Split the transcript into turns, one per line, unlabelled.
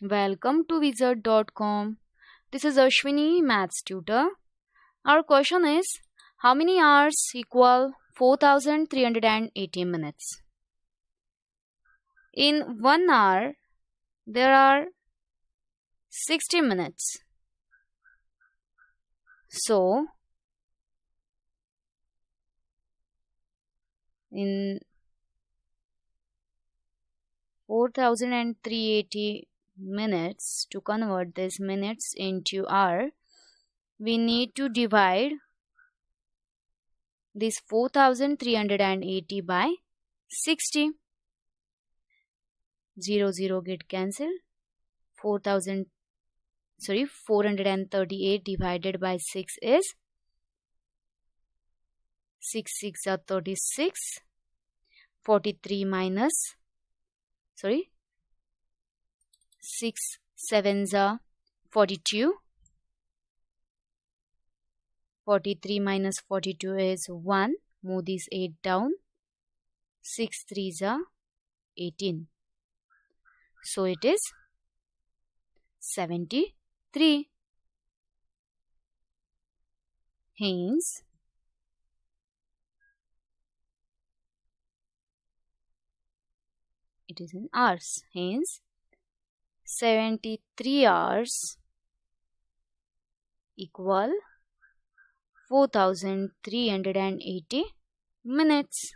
Welcome to Wizard.com. This is Ashwini, Maths tutor. Our question is, how many hours equal 4380 minutes? In 1 hour, there are 60 minutes. So, in 4380 minutes, to convert these minutes into hour, we need to divide this 4380 by 60. 0 get cancelled. 438 divided by 6 is 6 6 are 36. 43 minus 6 7s are 42. 43 minus 42 is 1. Move this 8 down. 6 3s are 18. So it is 73. Hence, it is in hours. Hence, 73 hours equal 4380 minutes.